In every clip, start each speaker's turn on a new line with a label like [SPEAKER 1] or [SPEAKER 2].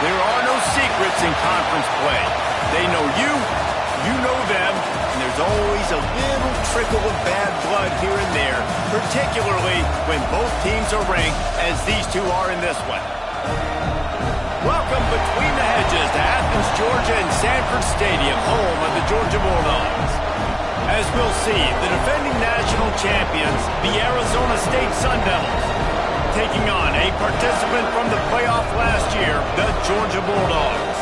[SPEAKER 1] There are no secrets in conference play. They know you, you know them, and there's always a little trickle of bad blood here and there, particularly when both teams are ranked as these two are in this one. Welcome between the hedges to Athens, Georgia and Sanford Stadium, home of the Georgia Bulldogs. As we'll see, the defending national champions, the Arizona State Sun Devils, taking on a participant from the playoff last year, the Georgia Bulldogs.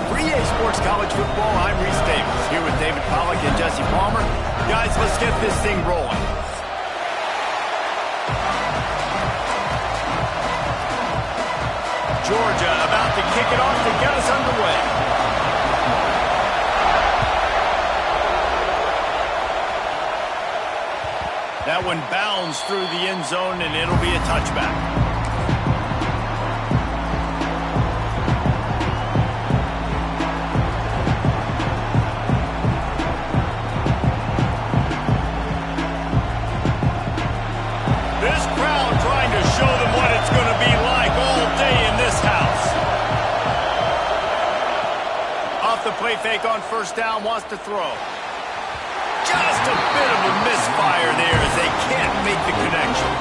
[SPEAKER 1] For EA Sports College Football, I'm Reese Davis, here with David Pollack and Jesse Palmer. Guys, let's get this thing rolling. Georgia about to kick it off to get us underway. That one bounds through the end zone, and it'll be a touchback. This crowd trying to show them what it's going to be like all day in this house. Off the play fake on first down, wants to throw. Just a bit of a misfire there as they can't make the connection.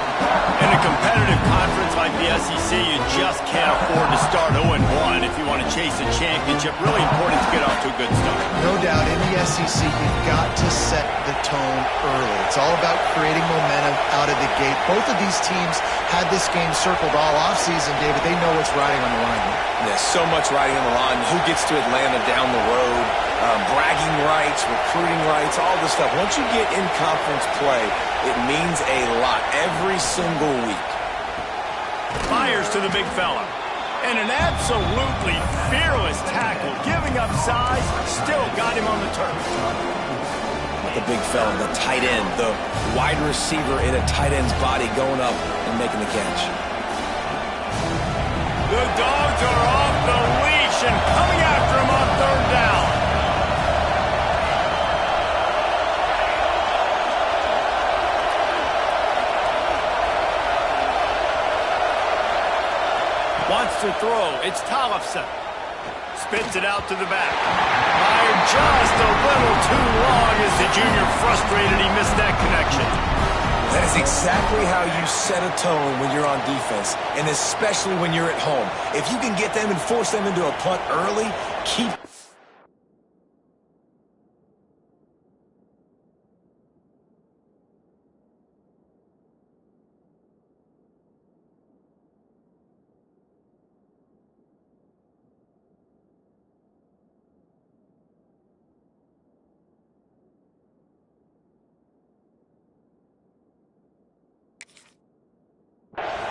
[SPEAKER 1] In a competitive conference like the SEC, you just can't afford to start 0-1 if you want to chase a championship. Really important to get off to a good start.
[SPEAKER 2] No doubt, in the SEC, you've got to set the tone early. It's all about creating momentum out of the gate. Both of these teams had this game circled all offseason, David. They know what's riding on the line here.
[SPEAKER 3] There's so much riding on the line. Who gets to Atlanta down the road? Bragging rights, recruiting rights, all this stuff. Once you get in conference play, it means a lot every single week.
[SPEAKER 1] Fires to the big fella. And an absolutely fearless tackle. Giving up size, still got him on the turf.
[SPEAKER 3] The big fella, the tight end, the wide receiver in a tight end's body going up and making the catch.
[SPEAKER 1] The Dogs are off the leash and coming after him on third down. Wants to throw. It's Tollefson. Spits it out to the back. Fired just a little too long as the junior frustrated he missed that connection.
[SPEAKER 3] That is exactly how you set a tone when you're on defense, and especially when you're at home. If you can get them and force them into a punt early, keep...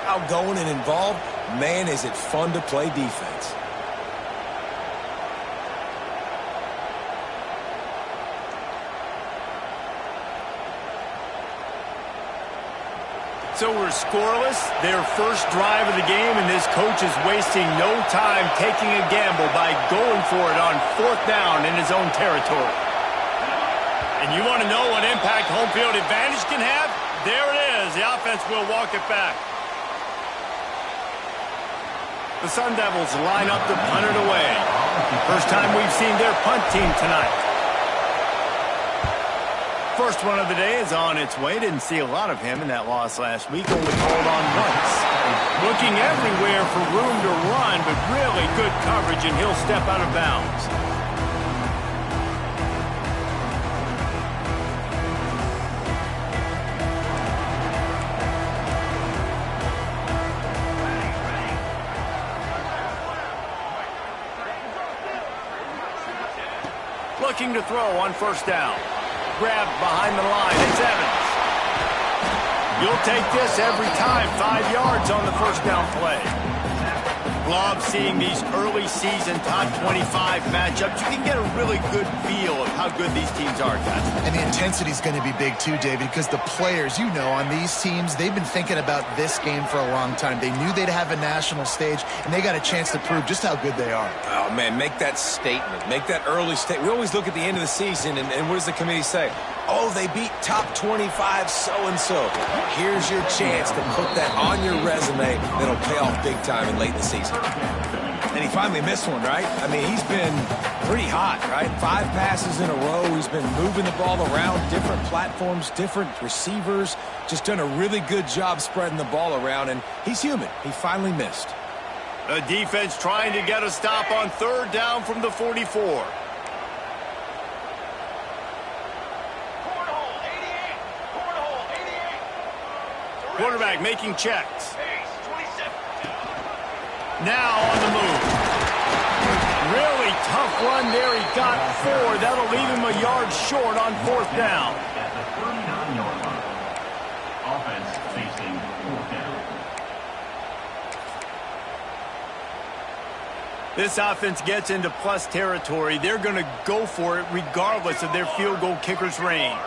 [SPEAKER 3] outgoing and involved, man, is it fun to play defense.
[SPEAKER 1] So we're scoreless, their first drive of the game, and this coach is wasting no time taking a gamble by going for it on fourth down in his own territory. And you want to know what impact home field advantage can have? There it is. The offense will walk it back. The Sun Devils line up to punt it away. First time we've seen their punt team tonight. First one of the day is on its way. Didn't see a lot of him in that loss last week. Only called on once. Looking everywhere for room to run, but really good coverage, and he'll step out of bounds. Looking to throw on first down. Grabbed behind the line. It's Evans. You'll take this every time. 5 yards on the first down play. Love seeing these early season top 25 matchups. You can get a really good feel of how good these teams are, guys.
[SPEAKER 2] And the intensity is going to be big too, David, because the players, you know, on these teams, they've been thinking about this game for a long time. They knew they'd have a national stage, and they got a chance to prove just how good they are.
[SPEAKER 3] Oh, man, make that statement. Make that early statement. We always look at the end of the season, and what does the committee say? Oh, they beat top 25 so-and-so. Here's your chance to put that on your resume that'll pay off big time and late in the season. And he finally missed one, right? I mean, he's been pretty hot, right? 5 passes in a row. He's been moving the ball around different platforms, different receivers. Just done a really good job spreading the ball around, and he's human. He finally missed.
[SPEAKER 1] The defense trying to get a stop on 3rd down from the 44. Quarterback making checks. Now on the move. Really tough run there. He got 4. That'll leave him a yard short on 4th down.
[SPEAKER 4] Offense facing 4th down.
[SPEAKER 1] This offense gets into plus territory. They're going to go for it regardless of their field goal kicker's range.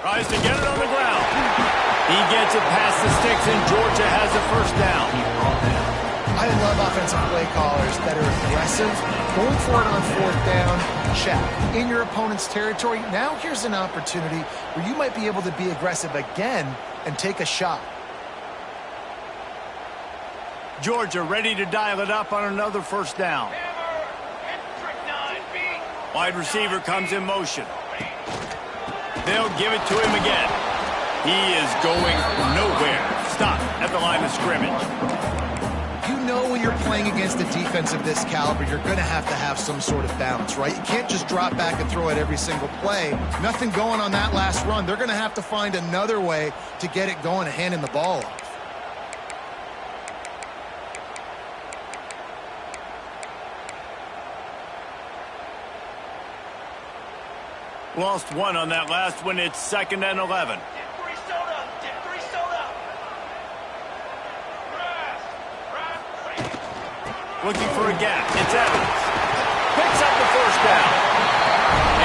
[SPEAKER 1] Tries to get it on the ground. He gets it past the sticks, and Georgia has a 1st down.
[SPEAKER 2] I love offensive play callers that are aggressive. Going for it on 4th down, check. In your opponent's territory, now here's an opportunity where you might be able to be aggressive again and take a shot.
[SPEAKER 1] Georgia ready to dial it up on another 1st down. Wide receiver comes in motion. They'll give it to him again. He is going nowhere. Stop at the line of scrimmage.
[SPEAKER 2] You know when you're playing against a defense of this caliber, you're going to have some sort of balance, right? You can't just drop back and throw it every single play. Nothing going on that last run. They're going to have to find another way to get it going and handing the ball off.
[SPEAKER 1] Lost 1 on that last one. It's 2nd and 11. Looking for a gap. It's Evans. Picks up the 1st down.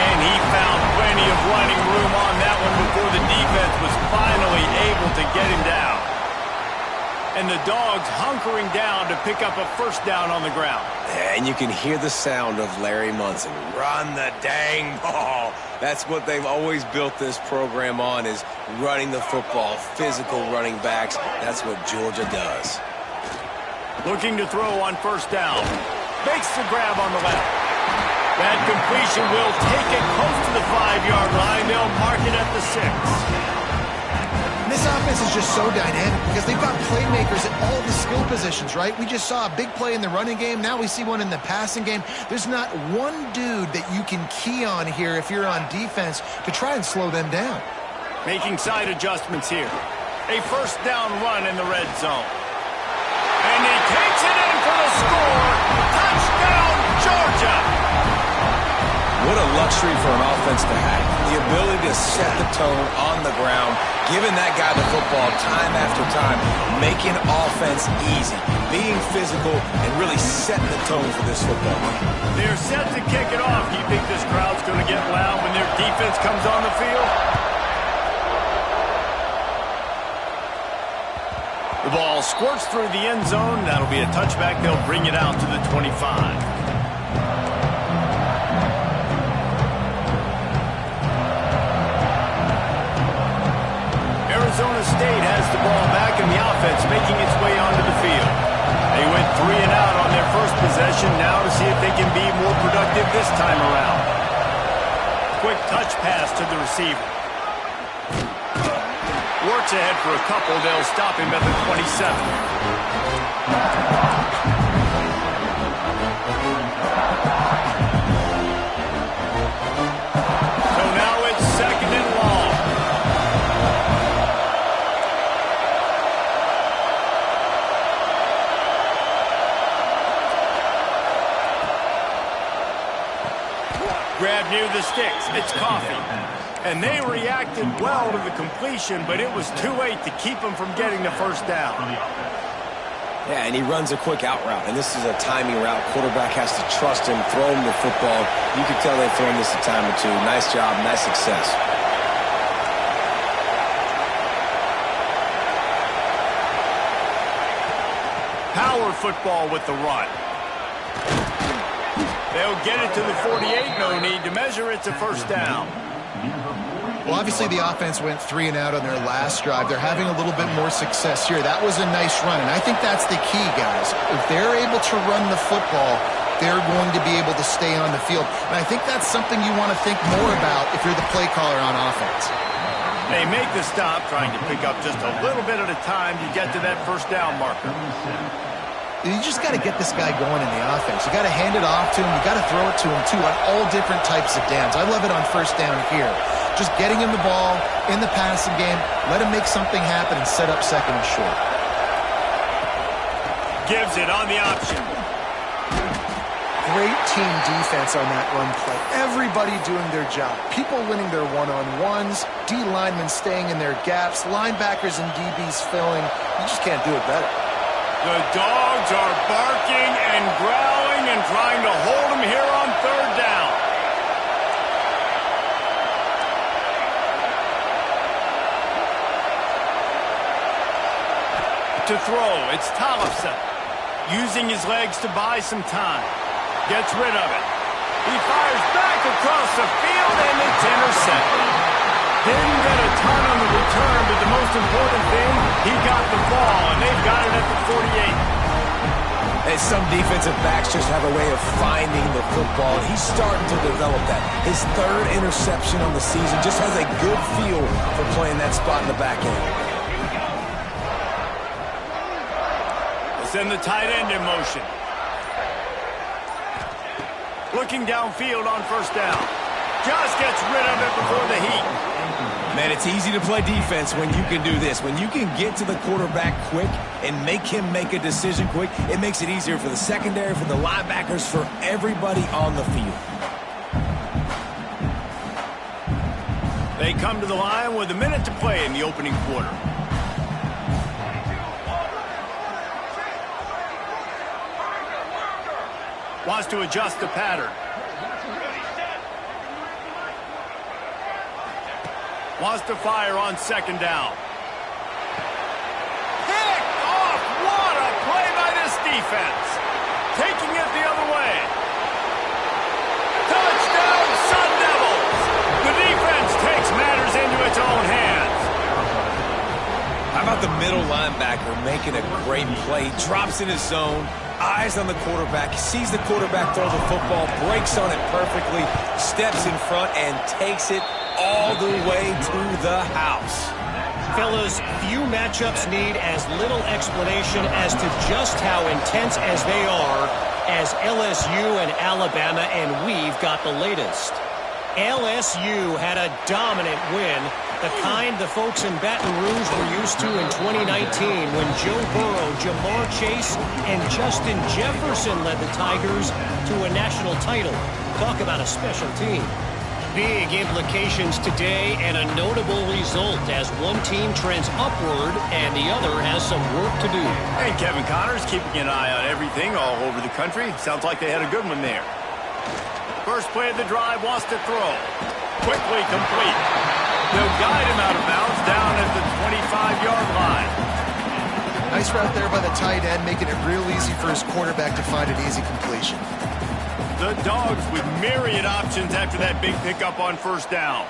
[SPEAKER 1] And he found plenty of running room on that one before the defense was finally able to get him down. And the Dogs hunkering down to pick up a 1st down on the ground.
[SPEAKER 3] And you can hear the sound of Larry Munson. Run the dang ball. That's what they've always built this program on, is running the football, physical running backs. That's what Georgia does.
[SPEAKER 1] Looking to throw on 1st down. Makes the grab on the left. That completion will take it close to the 5-yard line. They'll mark it at the 6.
[SPEAKER 2] This offense is just so dynamic because they've got playmakers at all the skill positions, right? We just saw a big play in the running game. Now we see one in the passing game. There's not one dude that you can key on here if you're on defense to try and slow them down.
[SPEAKER 1] Making side adjustments here. A 1st down run in the red zone. And he takes it in for the score. Touchdown, Georgia!
[SPEAKER 3] What a luxury for an offense to have. The ability to set the tone on the ground, giving that guy the football time after time, making offense easy, being physical, and really setting the tone for this football game.
[SPEAKER 1] They're set to kick it off. Do you think this crowd's going to get loud when their defense comes on the field? The ball squirts through the end zone. That'll be a touchback. They'll bring it out to the 25. Arizona State has the ball back and the offense making its way onto the field. They went 3 and out on their first possession, now to see if they can be more productive this time around. Quick touch pass to the receiver. Works ahead for a couple. They'll stop him at the 27. So now it's 2nd and long. Grab near the sticks. It's Coffee. And they reacted well to the completion, but it was too late to keep them from getting the 1st down.
[SPEAKER 3] Yeah, and he runs a quick out route, and this is a timing route. Quarterback has to trust him, throw him the football. You can tell they've thrown this a time or two. Nice job, nice success.
[SPEAKER 1] Power football with the run. They'll get it to the 48. No need to measure. It's a first down.
[SPEAKER 2] Well, obviously the offense went 3 and out on their last drive. They're having a little bit more success here. That was a nice run, and I think that's the key, guys. If they're able to run the football, they're going to be able to stay on the field. And I think that's something you want to think more about if you're the play caller on offense.
[SPEAKER 1] They make the stop, trying to pick up just a little bit at a time to get to that first down marker.
[SPEAKER 2] You just got to get this guy going in the offense. You got to hand it off to him. You got to throw it to him, too, on all different types of downs. I love it on first down here. Just getting him the ball in the passing game, let him make something happen and set up second and short.
[SPEAKER 1] Gives it on the option.
[SPEAKER 2] Great team defense on that run play. Everybody doing their job. People winning their one-on-ones, D linemen staying in their gaps, linebackers and DBs filling. You just can't do it better.
[SPEAKER 1] The dogs are barking and growling and trying to hold him here on third down. To throw, it's Tollefson. Using his legs to buy some time. Gets rid of it. He fires back across the field, and it's intercepted. Didn't get a ton on the return, but the most important thing, he got the ball, and they've got it at the 48.
[SPEAKER 3] And some defensive backs just have a way of finding the football, and he's starting to develop that. His third interception on the season just has a good feel for playing that spot in the back end.
[SPEAKER 1] Send the tight end in motion. Looking downfield on first down. Just gets rid of it before the heat.
[SPEAKER 3] Man, it's easy to play defense when you can do this. When you can get to the quarterback quick and make him make a decision quick, it makes it easier for the secondary, for the linebackers, for everybody on the field.
[SPEAKER 1] They come to the line with a minute to play in the opening quarter. Wants to adjust the pattern. Wants to fire on second down. Picked off! What a play by this defense. Taking it the other way. Touchdown, Sun Devils! The defense takes matters into its own hands.
[SPEAKER 3] How about the middle linebacker making a great play? Drops in his zone. Eyes on the quarterback, sees the quarterback throw the football, breaks on it perfectly, steps in front, and takes it all the way to the house.
[SPEAKER 5] Fellas, few matchups need as little explanation as to just how intense as they are as LSU and Alabama, and we've got the latest. LSU had a dominant win, the kind the folks in Baton Rouge were used to in 2019 when Joe Burrow, Jamar Chase, and Justin Jefferson led the Tigers to a national title. Talk about a special team. Big implications today and a notable result as one team trends upward and the other has some work to do.
[SPEAKER 1] And Kevin Connors keeping an eye on everything all over the country. Sounds like they had a good one there. First play of the drive, wants to throw. Quickly complete. They'll guide him out of bounds down at the 25-yard line.
[SPEAKER 2] Nice route there by the tight end, making it real easy for his quarterback to find an easy completion.
[SPEAKER 1] The Dogs with myriad options after that big pickup on first down.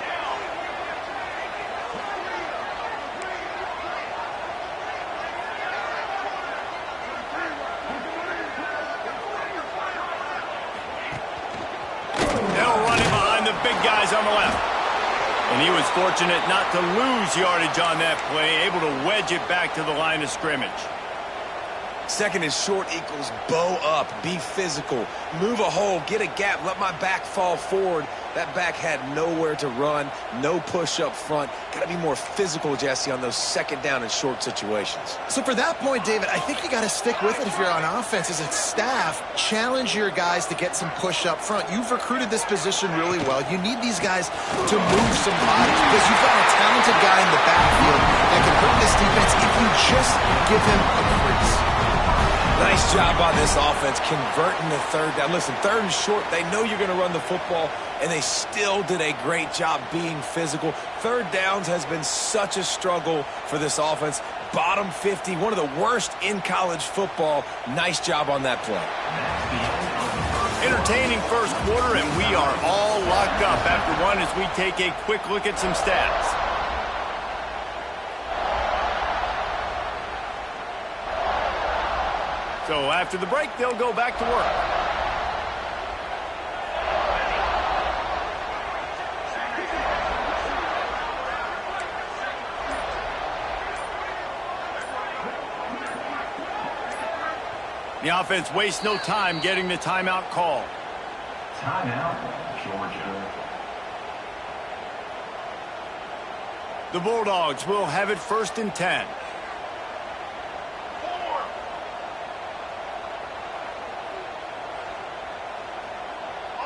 [SPEAKER 1] They'll run him behind the big guys on the left. And he was fortunate not to lose yardage on that play, able to wedge it back to the line of scrimmage.
[SPEAKER 3] Second and short equals bow up, be physical, move a hole, get a gap, let my back fall forward. That back had nowhere to run, no push up front. Got to be more physical, Jesse, on those second down and short situations.
[SPEAKER 2] So for that point, David, I think you got to stick with it if you're on offense as a staff. Challenge your guys to get some push up front. You've recruited this position really well. You need these guys to move some bodies because you've got a talented guy in the backfield that can hurt this defense if you just give him a crease.
[SPEAKER 3] Nice job on this offense converting the third down. Listen, third and short, they know you're going to run the football, and they still did a great job being physical. Third downs has been such a struggle for this offense. bottom 50, one of the worst in college football. Nice job on that play.
[SPEAKER 1] Entertaining first quarter, and we are all locked up after one as we take a quick look at some stats. So after the break, they'll go back to work. The offense wastes no time getting the timeout call.
[SPEAKER 4] Timeout, Georgia.
[SPEAKER 1] The Bulldogs will have it 1st and 10.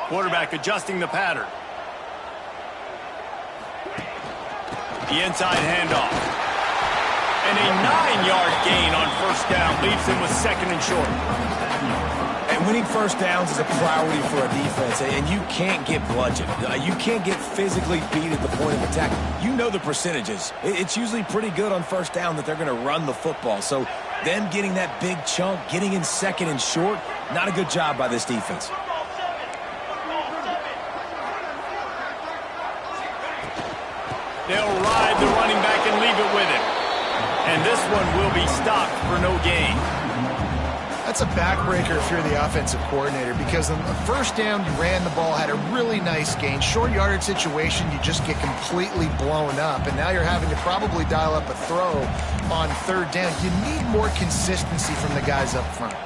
[SPEAKER 1] Quarterback adjusting the pattern. The inside handoff. And a 9-yard gain on 1st down leaves him with 2nd and short.
[SPEAKER 3] And winning first downs is a priority for a defense, and you can't get bludgeoned. You can't get physically beat at the point of attack. You know the percentages. It's usually pretty good on 1st down that they're going to run the football. So them getting that big chunk, getting in 2nd and short, not a good job by this defense.
[SPEAKER 1] They'll ride the running back and leave it with him. And this one will be stopped for no gain.
[SPEAKER 2] That's a backbreaker if you're the offensive coordinator, because on the 1st down, you ran the ball, had a really nice gain. Short yardage situation, you just get completely blown up, and now you're having to probably dial up a throw on 3rd down. You need more consistency from the guys up front.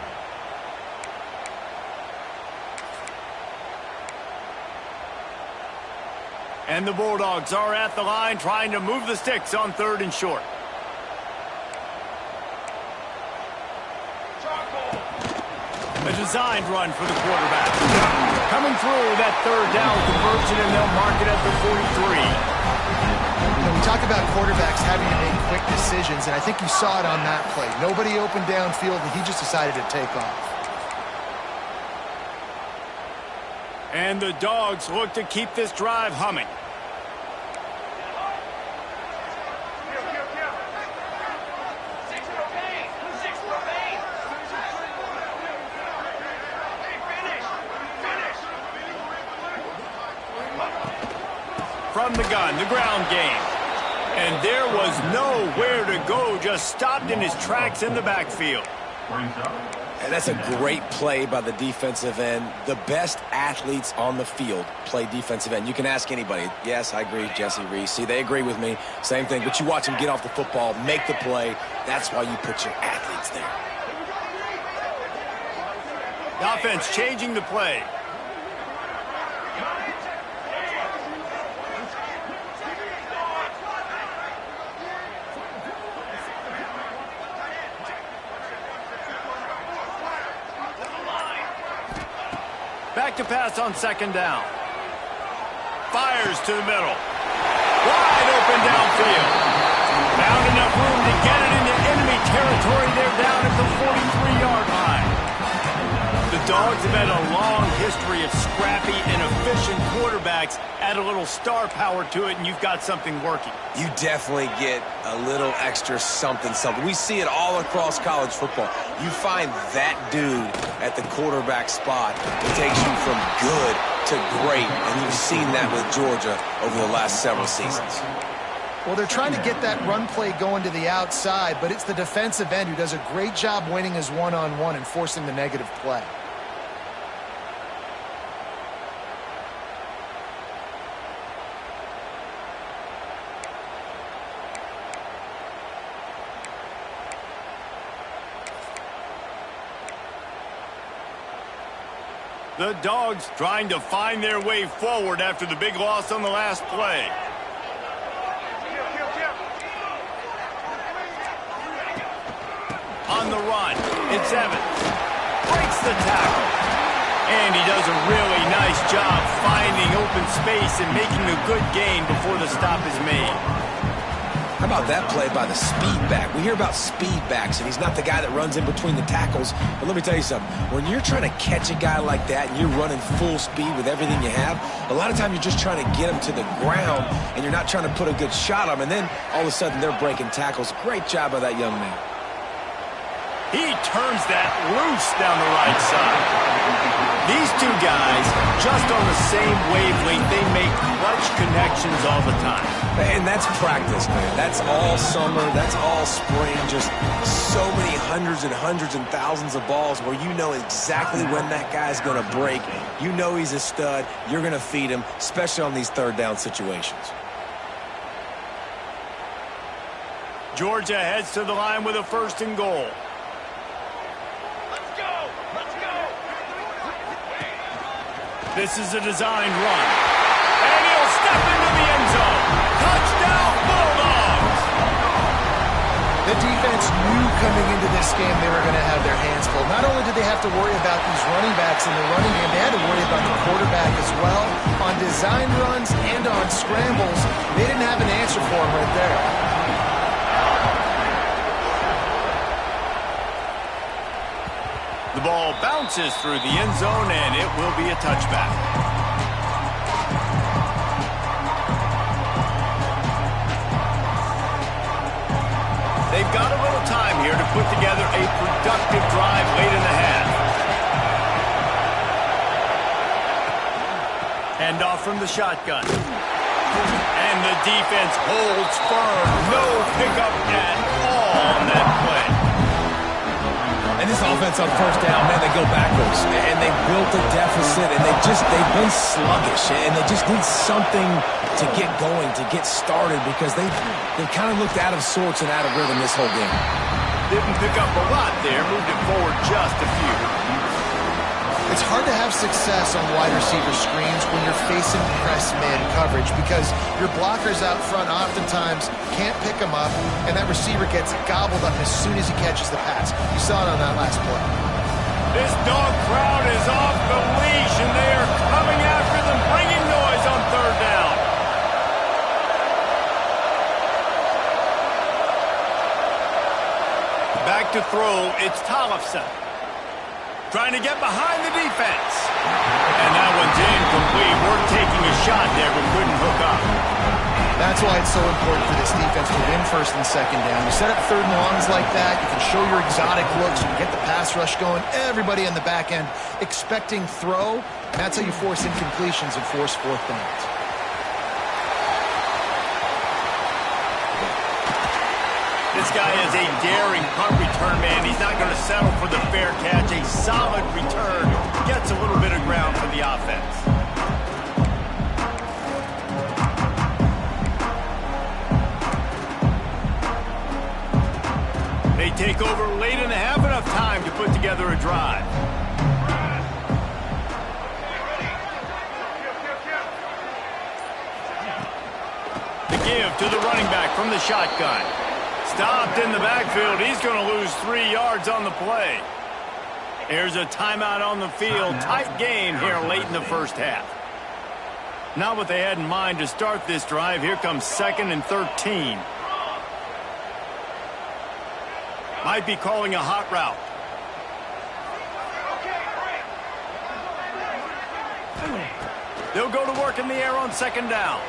[SPEAKER 1] And the Bulldogs are at the line trying to move the sticks on 3rd and short. A designed run for the quarterback. Coming through that 3rd down conversion, and they'll mark it at the 43.
[SPEAKER 2] You know, we talk about quarterbacks having to make quick decisions, and I think you saw it on that play. Nobody opened downfield, and he just decided to take off.
[SPEAKER 1] And the Dogs look to keep this drive humming. From the gun, the ground game. And there was nowhere to go, just stopped in his tracks in the backfield.
[SPEAKER 3] And that's a great play by the defensive end. The best athletes on the field play defensive end. You can ask anybody. Yes, I agree, Jesse Reese. See, they agree with me. Same thing. But you watch them get off the football, make the play. That's why you put your athletes there.
[SPEAKER 1] The offense changing the play. Back to pass on 2nd down. Fires to the middle. Wide open downfield. Found enough room to get it into enemy territory. They're down at the 43-yard line. The Dogs have had a long history of scrappy and efficient quarterbacks. Add a little star power to it, and you've got something working.
[SPEAKER 3] You definitely get a little extra something. We see it all across college football. You find that dude at the quarterback spot, it takes you from good to great, and you've seen that with Georgia over the last several seasons.
[SPEAKER 2] Well, they're trying to get that run play going to the outside, but it's the defensive end who does a great job winning his one-on-one and forcing the negative play.
[SPEAKER 1] The Dogs trying to find their way forward after the big loss on the last play. On the run, it's Evans. Breaks the tackle. And he does a really nice job finding open space and making a good gain before the stop is made.
[SPEAKER 3] How about that play by the speed back? We hear about speed backs, and he's not the guy that runs in between the tackles. But let me tell you something. When you're trying to catch a guy like that and you're running full speed with everything you have, a lot of times you're just trying to get him to the ground, and you're not trying to put a good shot on him. And then all of a sudden they're breaking tackles. Great job by that young man.
[SPEAKER 1] He turns that loose down the right side. These two guys, just on the same wavelength, they make clutch connections all the time.
[SPEAKER 3] And that's practice, man. That's all summer. That's all spring. Just so many hundreds and hundreds and thousands of balls where you know exactly when that guy's going to break. You know he's a stud. You're going to feed him, especially on these third down situations.
[SPEAKER 1] Georgia heads to the line with a 1st and goal. This is a designed run. And he'll step into the end zone. Touchdown, Bulldogs!
[SPEAKER 2] The defense knew coming into this game they were going to have their hands full. Not only did they have to worry about these running backs in the running game, they had to worry about the quarterback as well. On design runs and on scrambles, they didn't have an answer for him right there.
[SPEAKER 1] The ball bounces through the end zone, and it will be a touchback. They've got a little time here to put together a productive drive late in the half. Handoff from the shotgun. And the defense holds firm. No pickup at all on that play.
[SPEAKER 3] And this offense on 1st down, man, they go backwards. And they built a deficit, and they've been sluggish. And they just need something to get going, to get started, because they've kind of looked out of sorts and out of rhythm this whole game.
[SPEAKER 1] Didn't pick up a lot there, moved it forward just a few.
[SPEAKER 2] It's hard to have success on wide receiver screens when you're facing press man coverage because your blockers out front oftentimes can't pick them up, and that receiver gets gobbled up as soon as he catches the pass. You saw it on that last play.
[SPEAKER 1] This dog crowd is off the leash, and they are coming after them, bringing noise on 3rd down. Back to throw, it's Tollefson. Trying to get behind the defense. And that one's incomplete. We're taking a shot there, but couldn't hook up.
[SPEAKER 2] That's why it's so important for this defense to win 1st and 2nd down. You set up 3rd and longs like that. You can show your exotic looks. You can get the pass rush going. Everybody on the back end expecting throw. That's how you force incompletions and force 4th downs.
[SPEAKER 1] This guy is a daring punt return man. He's not going to settle for the fair catch. A solid return. Gets a little bit of ground for the offense. They take over late and have enough time to put together a drive. The give to the running back from the shotgun. Stopped in the backfield. He's going to lose 3 yards on the play. Here's a timeout on the field. Tight game here late in the 1st half. Not what they had in mind to start this drive. Here comes 2nd and 13. Might be calling a hot route. They'll go to work in the air on 2nd down.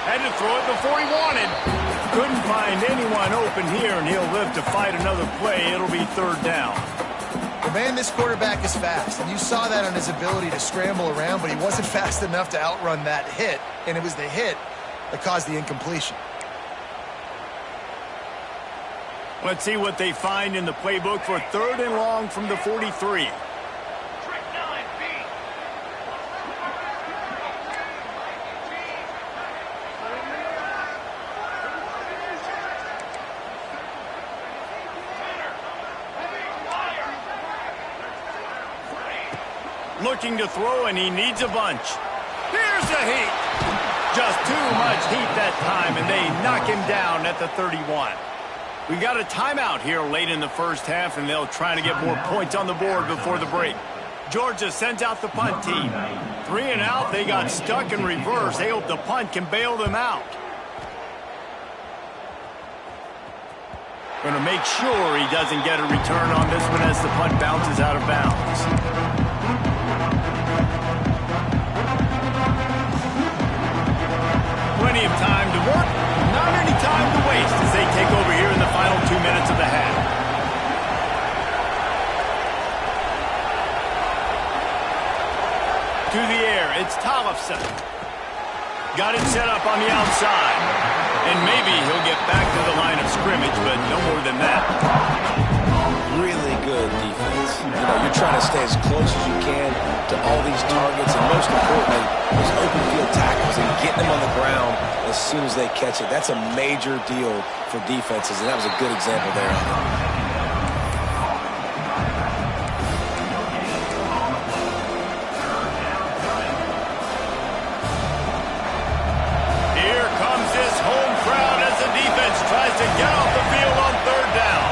[SPEAKER 1] Had to throw it before he wanted. Couldn't find anyone open here, and he'll live to fight another play. It'll be 3rd down.
[SPEAKER 2] Well, man, this quarterback is fast, and you saw that on his ability to scramble around, but he wasn't fast enough to outrun that hit, and it was the hit that caused the incompletion.
[SPEAKER 1] Let's see what they find in the playbook for 3rd and long from the 43. Looking to throw, and he needs a bunch. Here's the heat. Just too much heat that time, and they knock him down at the 31. We got a timeout here late in the 1st half, and they'll try to get more points on the board before the break. Georgia sends out the punt team. 3 and out, they got stuck in reverse. They hope the punt can bail them out. Going to make sure he doesn't get a return on this one as the punt bounces out of bounds. Plenty of time to work, not any time to waste as they take over here in the final 2 minutes of the half. To the air, it's Tollefson. Got it set up on the outside. And maybe he'll get back to the line of scrimmage, but no more than that.
[SPEAKER 3] Really good defense. You're trying to stay as close as you can to all these targets, and most importantly, those open field tackles and getting them on the ground as soon as they catch it. That's a major deal for defenses, and that was a good example there.
[SPEAKER 1] Tries to get off the field on 3rd down.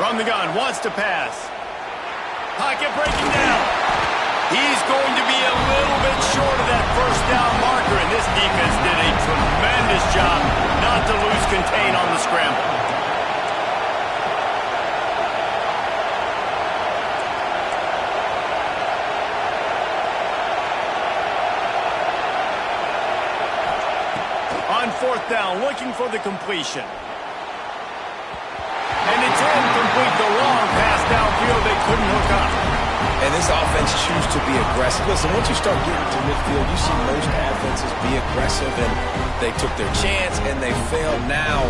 [SPEAKER 1] From the gun, wants to pass. Pocket breaking down. He's going to be a little bit short of that 1st down marker, and this defense did a tremendous job not to lose contain on the scramble. On 4th down, looking for the completion. And it's incomplete. The long pass downfield, they couldn't hook up.
[SPEAKER 3] And this offense chooses to be aggressive. Listen, once you start getting to midfield, you see most offenses be aggressive, and they took their chance, and they failed. Now,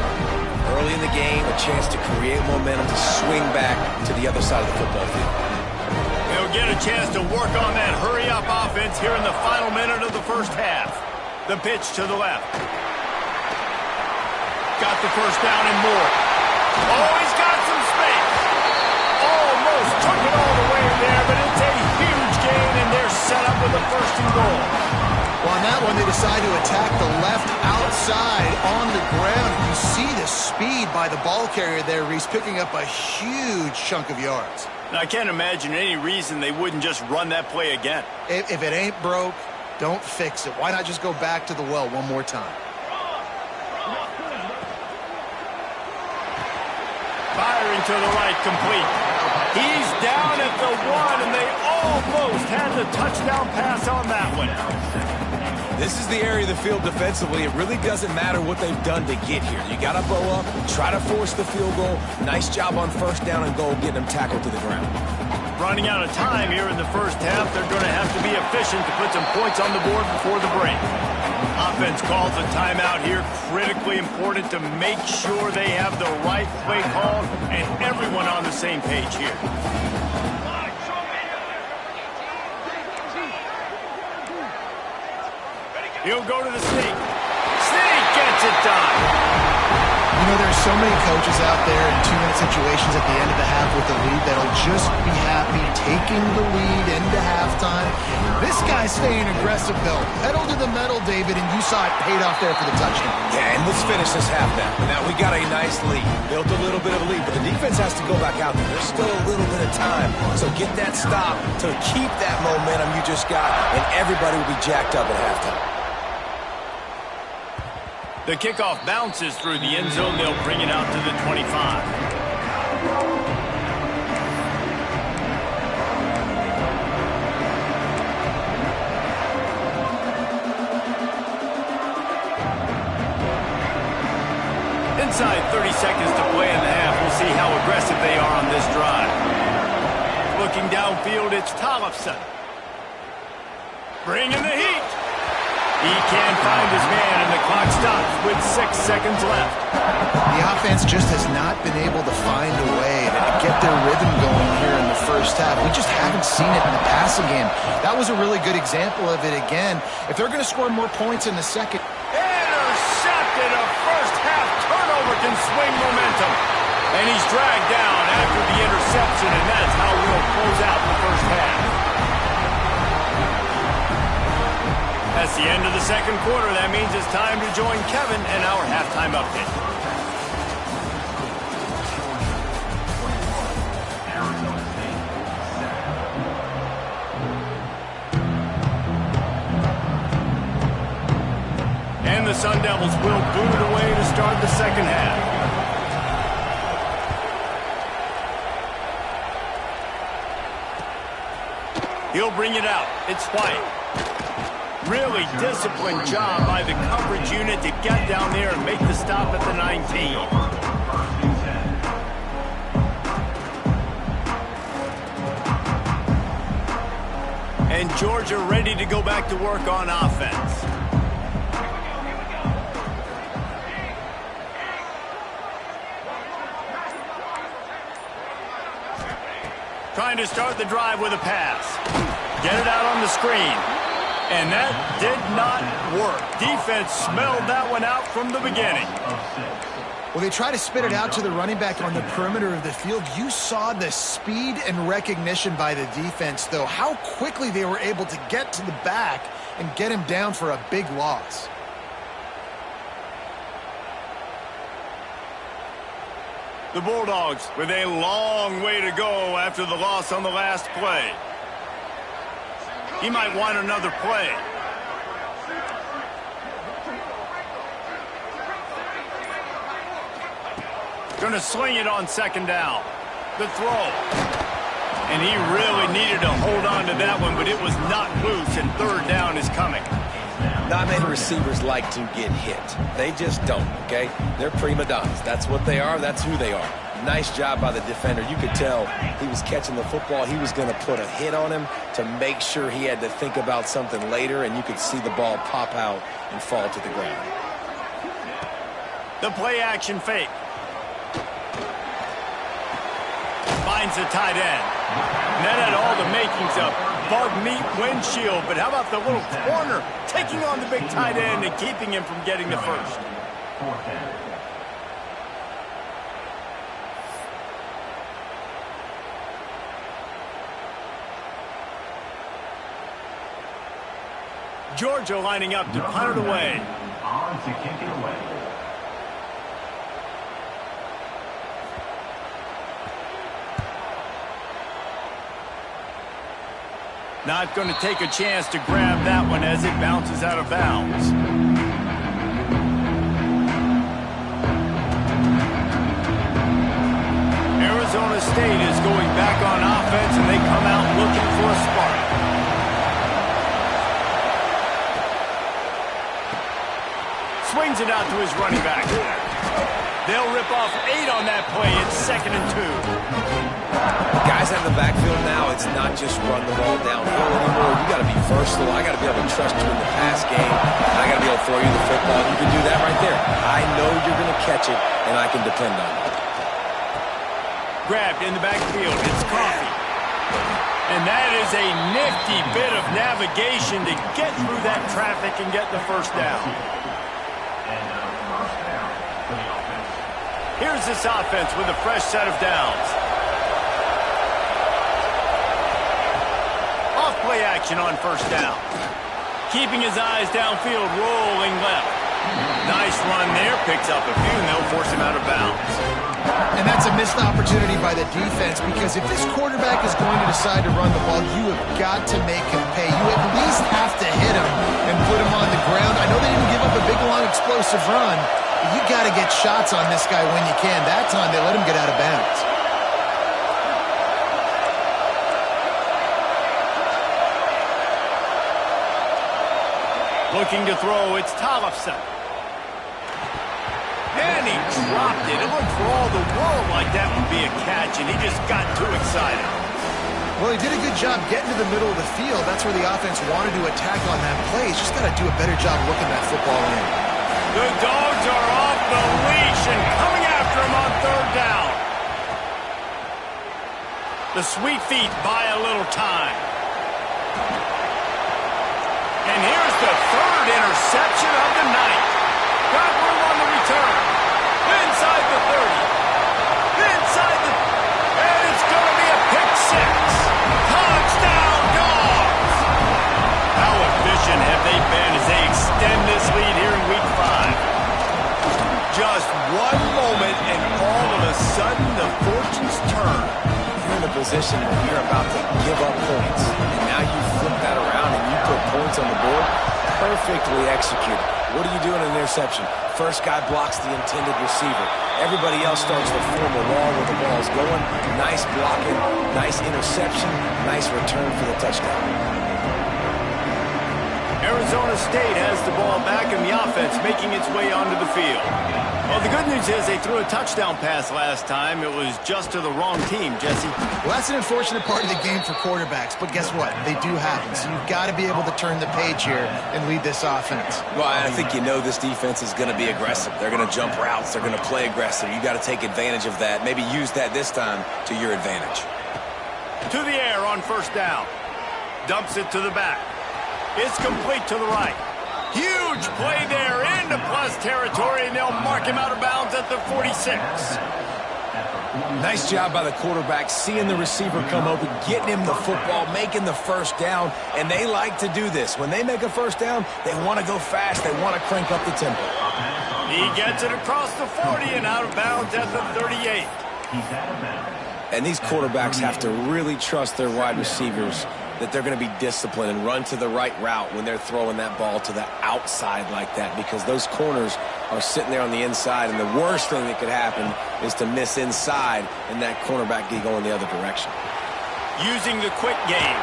[SPEAKER 3] early in the game, a chance to create momentum to swing back to the other side of the football field.
[SPEAKER 1] They'll get a chance to work on that hurry-up offense here in the final minute of the 1st half. The pitch to the left. Got the 1st down and more. Oh, he's got some space. Almost took it all the way there, but it's a huge gain, and they're set up with a 1st and goal.
[SPEAKER 2] Well, on that one, they decide to attack the left outside on the ground. You see the speed by the ball carrier there, Reese, picking up a huge chunk of yards.
[SPEAKER 1] Now, I can't imagine any reason they wouldn't just run that play again.
[SPEAKER 2] If it ain't broke, don't fix it. Why not just go back to the well one more time?
[SPEAKER 1] Firing to the right, complete. He's down at the 1, and they almost had the touchdown pass on that one.
[SPEAKER 3] This is the area of the field defensively. It really doesn't matter what they've done to get here. You got to bow up, try to force the field goal. Nice job on 1st down and goal, getting them tackled to the ground.
[SPEAKER 1] Running out of time here in the 1st half. They're going to have to be efficient to put some points on the board before the break. Offense calls a timeout here. Critically important to make sure they have the right play called and everyone on the same page here. He'll go to the sneak. Sneak gets it done.
[SPEAKER 2] You know, there's so many coaches out there in 2-minute situations at the end of the half with the lead that'll just be happy taking the lead into halftime. This guy's staying aggressive, though. Pedal to the metal, David, and you saw it paid off there for the touchdown.
[SPEAKER 3] Yeah, and let's finish this half now. Now, we got a nice lead. Built a little bit of a lead, but the defense has to go back out there. There's still a little bit of time. So get that stop to keep that momentum you just got, and everybody will be jacked up at halftime.
[SPEAKER 1] The kickoff bounces through the end zone. They'll bring it out to the 25. Inside 30 seconds to play in the half. We'll see how aggressive they are on this drive. Looking downfield, it's Tollefson. Bringing the heat. He can't find his man, and the clock stops with 6 seconds left.
[SPEAKER 2] The offense just has not been able to find a way to get their rhythm going here in the 1st half. We just haven't seen it in the passing game. That was a really good example of it again. If they're going to score more points in the second.
[SPEAKER 1] Intercepted. A 1st half turnover can swing momentum. And he's dragged down after the interception, and that's how we'll close out the 1st half. That's the end of the 2nd quarter. That means it's time to join Kevin and our halftime update. Sun Devils will boot it away to start the second half. He'll bring it out. It's White. Really disciplined job by the coverage unit to get down there and make the stop at the 19. And Georgia ready to go back to work on offense. Trying to start the drive with a pass. Get it out on the screen. And that did not work. Defense smelled that one out from the beginning.
[SPEAKER 2] Well, they try to spit it out to the running back on the perimeter of the field. You saw the speed and recognition by the defense, though, how quickly they were able to get to the back and get him down for a big loss.
[SPEAKER 1] The Bulldogs with a long way to go after the loss on the last play. He might want another play. Going to sling it on second down. The throw. And he really needed to hold on to that one, but it was not loose, and third down is coming.
[SPEAKER 3] Not many receivers like to get hit. They just don't, okay? They're prima donnas. That's what they are. That's who they are. Nice job by the defender. You could tell he was catching the football. He was going to put a hit on him to make sure he had to think about something later, and you could see the ball pop out and fall to the ground.
[SPEAKER 1] The play action fake. Finds the tight end. And that had all the makings of bug meat windshield, but how about the little corner taking on the big tight end and keeping him from getting the first? Georgia lining up to punt it away.
[SPEAKER 4] On to kick it away.
[SPEAKER 1] Not going to take a chance to grab that one as it bounces out of bounds. Arizona State is going back on offense, and they come out looking for a spark. Swings it out to his running back. They'll rip off 8 on that play. It's 2nd and 2.
[SPEAKER 3] Guys out in the backfield now, it's not just run the ball downhill anymore. You got to be versatile. I got to be able to trust you in the pass game. I got to be able to throw you the football. You can do that right there. I know you're going to catch it, and I can depend on it.
[SPEAKER 1] Grabbed in the backfield. It's Coffee. And that is a nifty bit of navigation to get through that traffic and get the first down. Here's this offense with a fresh set of downs. Off play action on first down. Keeping his eyes downfield, rolling left. Nice run there, picks up a few, and they'll force him out of bounds.
[SPEAKER 2] And that's a missed opportunity by the defense, because if this quarterback is going to decide to run the ball, you have got to make him pay. You at least have to hit him and put him on the ground. I know they didn't give up a big, long, explosive run, but you got to get shots on this guy when you can. That time, they let him get out of bounds.
[SPEAKER 1] Looking to throw, it's Tollefson. And he dropped it. It looked for all the world like that would be a catch, and he just got too excited.
[SPEAKER 2] Well, he did a good job getting to the middle of the field. That's where the offense wanted to attack on that play. He's just got to do a better job looking that football in.
[SPEAKER 1] The Dogs are off the leash and coming after him on third down. The Sweet Feet buy a little time. And here's the third interception of the night. Got room on the return. Inside the 30. Inside the... And it's going to be a pick six. Touchdown, Dogs! How efficient have they been as they extend this lead here in Week 5? Just one moment, and all of a sudden, the fortunes turn.
[SPEAKER 3] You're in a position where you're about to give up points, and now you flip that around and you put points on the board. Perfectly executed. What do you do in an interception? First guy blocks the intended receiver. Everybody else starts to form a wall where the ball's going. Nice blocking, nice interception, nice return for the touchdown.
[SPEAKER 1] Arizona State has the ball back in the offense, making its way onto the field. Well, the good news is they threw a touchdown pass last time. It was just to the wrong team, Jesse.
[SPEAKER 2] Well, that's an unfortunate part of the game for quarterbacks, but guess what? They do happen, so you've got to be able to turn the page here and lead this offense.
[SPEAKER 3] Well, I think you know this defense is going to be aggressive. They're going to jump routes. They're going to play aggressive. You got to take advantage of that. Maybe use that this time to your advantage.
[SPEAKER 1] To the air on first down. Dumps it to the back. It's complete to the right. Huge play there into plus territory, and they'll mark him out of bounds at the 46.
[SPEAKER 3] Nice job by the quarterback, seeing the receiver come open, getting him the football, making the first down, and they like to do this. When they make a first down, they want to go fast. They want to crank up the tempo.
[SPEAKER 1] He gets it across the 40 and out of bounds at the 38.
[SPEAKER 3] And these quarterbacks have to really trust their wide receivers that they're going to be disciplined and run to the right route when they're throwing that ball to the outside like that, because those corners are sitting there on the inside, and the worst thing that could happen is to miss inside and that cornerback be going the other direction.
[SPEAKER 1] Using the quick game.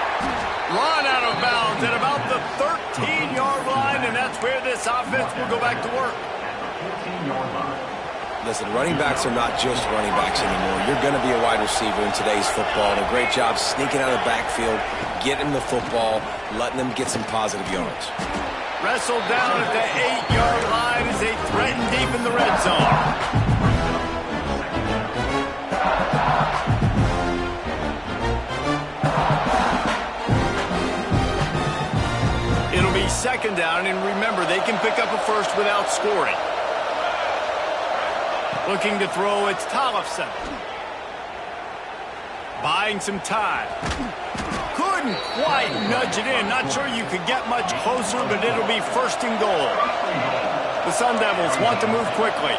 [SPEAKER 1] Run out of bounds at about the 13-yard line, and that's where this offense will go back to work.
[SPEAKER 4] 15-yard line.
[SPEAKER 3] Listen, running backs are not just running backs anymore. You're going to be a wide receiver in today's football. And a great job sneaking out of the backfield, getting the football, letting them get some positive yards.
[SPEAKER 1] Wrestled down at the 8-yard line as they threaten deep in the red zone. It'll be second down, and remember, they can pick up a first without scoring. Looking to throw, it's Tollefson. Buying some time. Couldn't quite nudge it in. Not sure you could get much closer, but it'll be first and goal. The Sun Devils want to move quickly.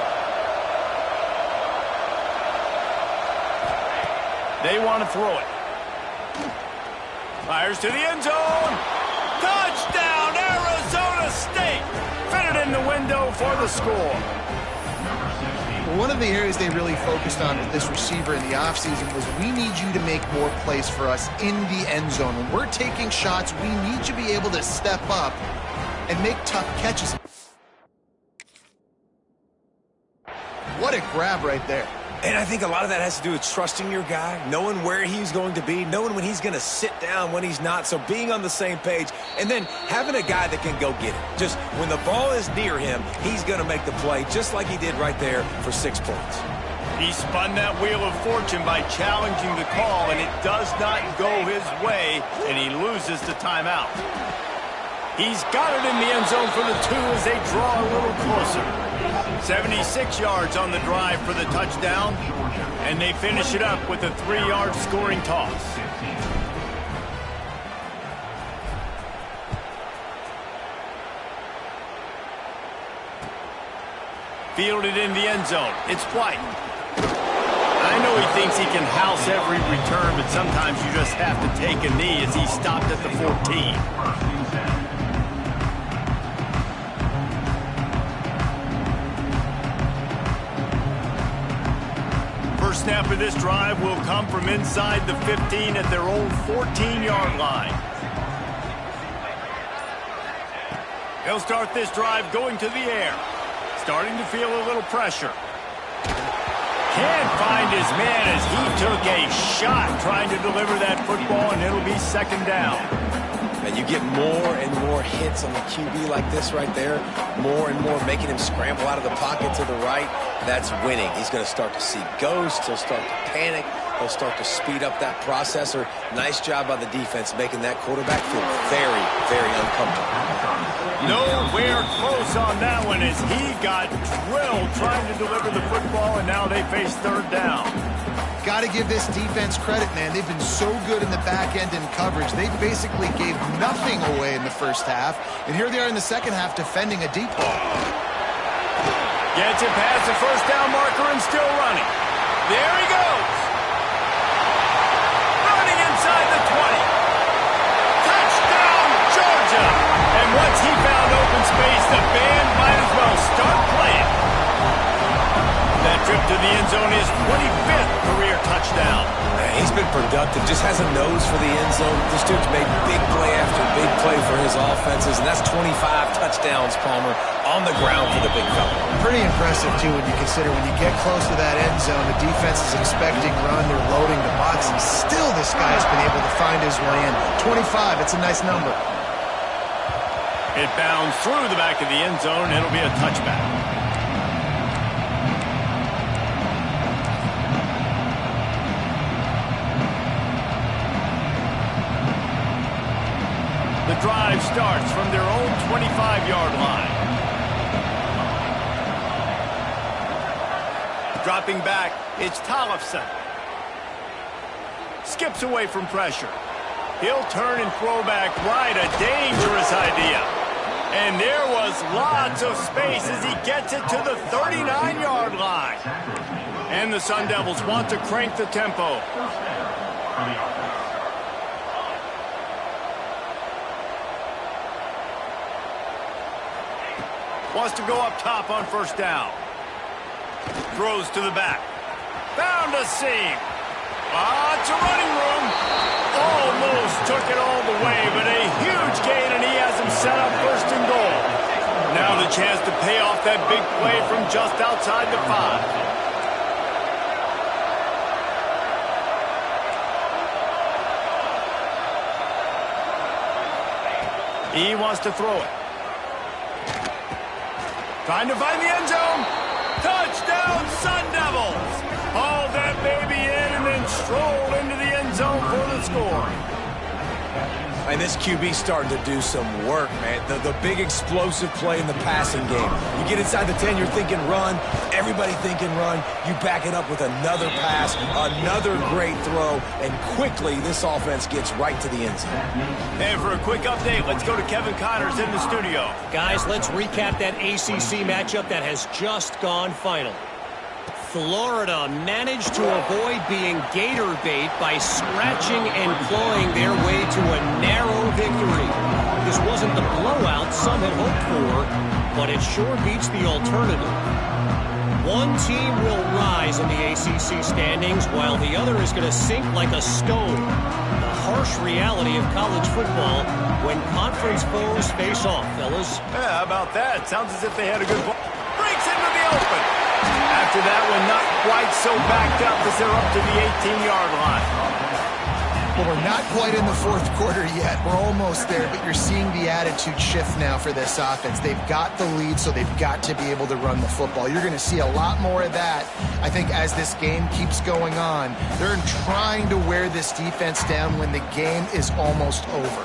[SPEAKER 1] They want to throw it. Fires to the end zone. Touchdown, Arizona State. Fitted in the window for the score.
[SPEAKER 2] One of the areas they really focused on with this receiver in the offseason was, we need you to make more plays for us in the end zone. When we're taking shots, we need you to be able to step up and make tough catches. What a grab right there.
[SPEAKER 3] And I think a lot of that has to do with trusting your guy, knowing where he's going to be, knowing when he's going to sit down, when he's not, so being on the same page, and then having a guy that can go get it. Just when the ball is near him, he's going to make the play, just like he did right there for 6 points.
[SPEAKER 1] He spun that wheel of fortune by challenging the call, and it does not go his way, and he loses the timeout. He's got it in the end zone for the 2 as they draw a little closer. 76 yards on the drive for the touchdown, and they finish it up with a 3-yard scoring toss. Fielded in the end zone. It's White. I know he thinks he can house every return, but sometimes you just have to take a knee as he stopped at the 14. Snap of this drive will come from inside the 15 at their own 14-yard line. He'll start this drive going to the air. Starting to feel a little pressure. Can't find his man as he took a shot trying to deliver that football, and it'll be second down.
[SPEAKER 3] And you get more and more hits on the QB like this right there, more and more making him scramble out of the pocket to the right. That's winning. He's going to start to see ghosts. He'll start to panic. He'll start to speed up that processor. Nice job by the defense making that quarterback feel very, very uncomfortable.
[SPEAKER 1] Nowhere close on that one as he got drilled trying to deliver the football, and now they face third down.
[SPEAKER 2] Got to give this defense credit, man. They've been so good in the back end in coverage. They basically gave nothing away in the first half, and here they are in the second half defending a deep ball.
[SPEAKER 1] Gets it past the first down marker and still running. There he goes. Running inside the 20. Touchdown, Georgia. And once he found open space, the band might trip to the end zone, his 25th career touchdown.
[SPEAKER 3] Man, he's been productive, just has a nose for the end zone. This dude's made big play after big play for his offenses, and that's 25 touchdowns, Palmer, on the ground for the big fella.
[SPEAKER 2] Pretty impressive, too, when you consider when you get close to that end zone, the defense is expecting run, they're loading the box, and still this guy has been able to find his way in. 25, it's a nice number.
[SPEAKER 1] It bounds through the back of the end zone. It'll be a touchback. The drive starts from their own 25-yard line. Dropping back, it's Tollefson. Skips away from pressure. He'll turn and throw back right. A dangerous idea. And there was lots of space as he gets it to the 39-yard line. And the Sun Devils want to crank the tempo. Wants to go up top on first down. Throws to the back. Found a seam. Lots of running room. Almost took it all the way, but a huge gain, and he has him set up first and goal. Now the chance to pay off that big play from just outside the 5. He wants to throw it. Trying to find the end zone. Touchdown, Sun Devils! Hauled that baby in and then strolled into the end zone for the score.
[SPEAKER 3] And this QB's starting to do some work, man. The big explosive play in the passing game. You get inside the 10, you're thinking run. Everybody thinking run. You back it up with another pass, another great throw, and quickly this offense gets right to the end zone.
[SPEAKER 1] And for a quick update, let's go to Kevin Connors in the studio.
[SPEAKER 5] Guys, let's recap that ACC matchup that has just gone final. Florida managed to avoid being gator bait by scratching and clawing their way to a narrow victory. This wasn't the blowout some had hoped for, but it sure beats the alternative. One team will rise in the ACC standings while the other is going to sink like a stone. The harsh reality of college football when conference foes face off, fellas.
[SPEAKER 1] Yeah, how about that? Sounds as if they had a good ball. Breaks into the open. After that one, not quite so backed up as they're up to the 18-yard line.
[SPEAKER 2] Well, we're not quite in the fourth quarter yet. We're almost there, but you're seeing the attitude shift now for this offense. They've got the lead, so they've got to be able to run the football. You're going to see a lot more of that, I think, as this game keeps going on. They're trying to wear this defense down when the game is almost over.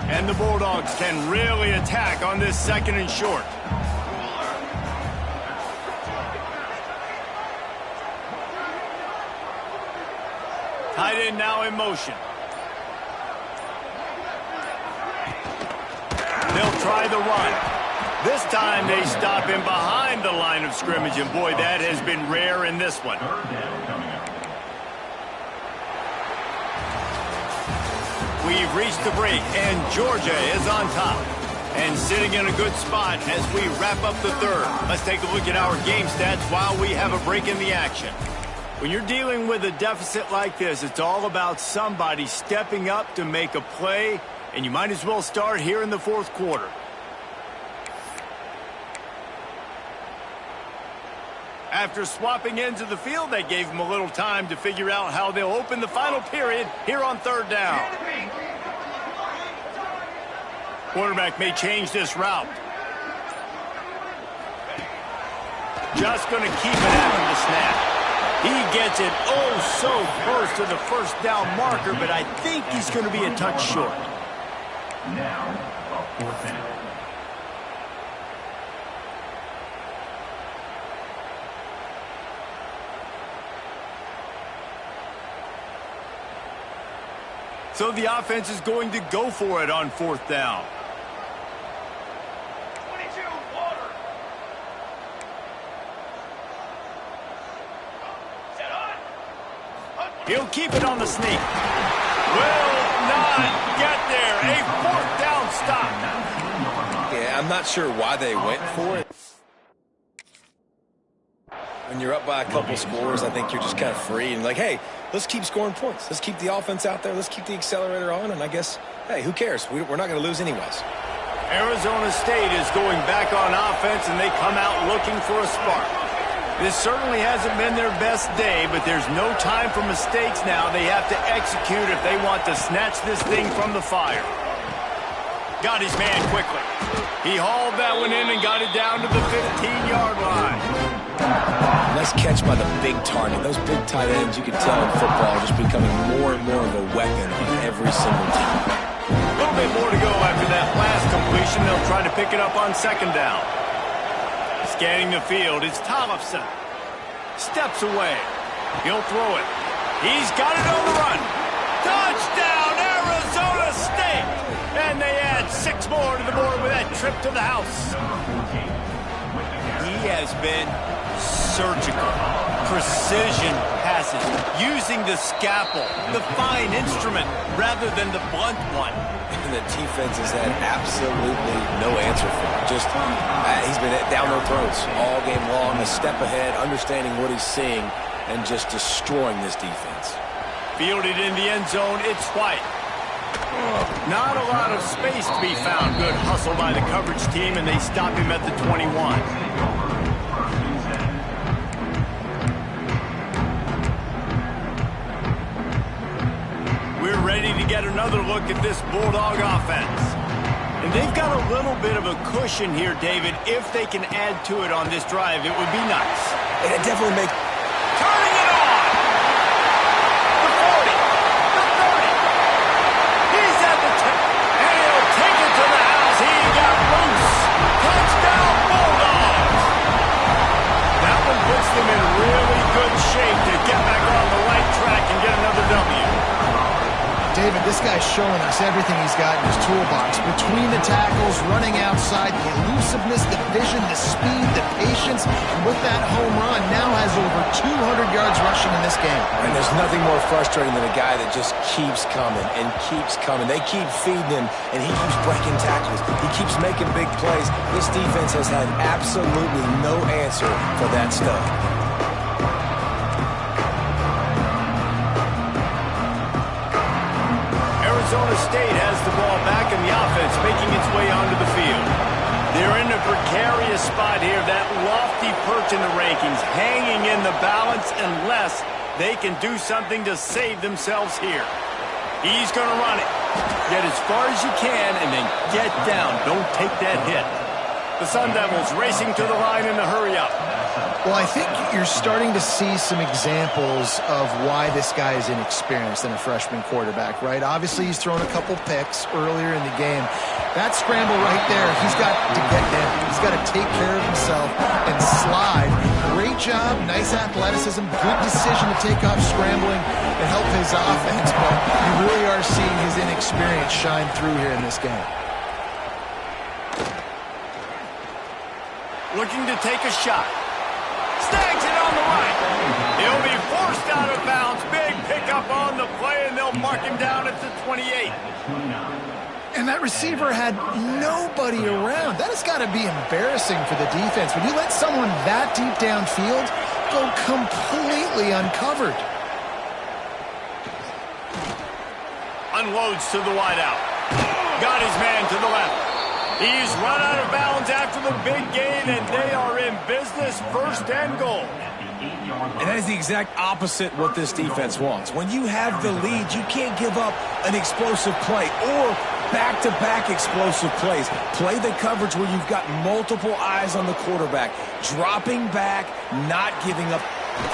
[SPEAKER 1] And the Bulldogs can really attack on this second and short. Tight end now in motion. They'll try the run. This time they stop him behind the line of scrimmage, and boy, that has been rare in this one. We've reached the break, and Georgia is on top. And sitting in a good spot as we wrap up the third. Let's take a look at our game stats while we have a break in the action. When you're dealing with a deficit like this, it's all about somebody stepping up to make a play, and you might as well start here in the fourth quarter. After swapping ends of the field, that gave them a little time to figure out how they'll open the final period here on third down. Quarterback may change this route. Just going to keep it after the snap. He gets it oh so close to the first down marker, but I think he's going to be a touch short.
[SPEAKER 4] Now, fourth down.
[SPEAKER 1] So the offense is going to go for it on fourth down. He'll keep it on the sneak. Will not get there. A fourth down stop.
[SPEAKER 3] Yeah, I'm not sure why they went for it. When you're up by a couple scores, I think you're just kind of free and like, hey, let's keep scoring points. Let's keep the offense out there. Let's keep the accelerator on. And I guess, hey, who cares? We're not going to lose anyways.
[SPEAKER 1] Arizona State is going back on offense, and they come out looking for a spark. This certainly hasn't been their best day, but there's no time for mistakes now. They have to execute if they want to snatch this thing from the fire. Got his man quickly. He hauled that one in and got it down to the 15-yard line.
[SPEAKER 3] Nice catch by the big target. Those big tight ends, you can tell in football, just becoming more and more of a weapon on every single team.
[SPEAKER 1] A little bit more to go after that last completion. They'll try to pick it up on second down. Scanning the field, it's Tollefson. Steps away. He'll throw it. He's got it on the run. Touchdown, Arizona State! And they add 6 more to the board with that trip to the house. He has been surgical. Precision passes, using the scalpel, the fine instrument, rather than the blunt one.
[SPEAKER 3] And the defense has had absolutely no answer for him. Just, he's been down their throats all game long, a step ahead, understanding what he's seeing, and just destroying this defense.
[SPEAKER 1] Fielded in the end zone, it's White. Not a lot of space to be found. Good hustle by the coverage team, and they stop him at the 21. We're ready to get another look at this Bulldog offense. And they've got a little bit of a cushion here, David. If they can add to it on this drive, it would be nice.
[SPEAKER 3] And it definitely makes...
[SPEAKER 1] Turning it on! The 40, the 30. He's at the 10, and he'll take it to the house. He got loose. Touchdown, Bulldogs! That one puts them in really good shape to get back on the right track and get another W.
[SPEAKER 2] David, this guy's showing us everything he's got in his toolbox. Between the tackles, running outside, the elusiveness, the vision, the speed, the patience, and with that home run, now has over 200 yards rushing in this game.
[SPEAKER 3] And there's nothing more frustrating than a guy that just keeps coming and keeps coming. They keep feeding him, and he keeps breaking tackles. He keeps making big plays. This defense has had absolutely no answer for that stuff.
[SPEAKER 1] Arizona State has the ball back in the offense, making its way onto the field. They're in a precarious spot here, that lofty perch in the rankings, hanging in the balance unless they can do something to save themselves here. He's going to run it. Get as far as you can and then get down. Don't take that hit. The Sun Devils racing to the line in the hurry-up.
[SPEAKER 2] Well, I think you're starting to see some examples of why this guy is inexperienced in a freshman quarterback, right? Obviously, he's thrown a couple picks earlier in the game. That scramble right there, he's got to get down. He's got to take care of himself and slide. Great job, nice athleticism, good decision to take off scrambling and help his offense, but you really are seeing his inexperience shine through here in this game.
[SPEAKER 1] Looking to take a shot. Snags it on the right. He'll be forced out of bounds. Big pickup on the play, and they'll mark him down at the 28.
[SPEAKER 2] And that receiver had nobody around. That has got to be embarrassing for the defense. When you let someone that deep downfield go completely uncovered.
[SPEAKER 1] Unloads to the wideout. Got his man to the left. He's run out of bounds after the big gain, and they are in business, first and goal.
[SPEAKER 3] And that is the exact opposite what this defense wants. When you have the lead, you can't give up an explosive play or back-to-back explosive plays. Play the coverage where you've got multiple eyes on the quarterback. Dropping back, not giving up.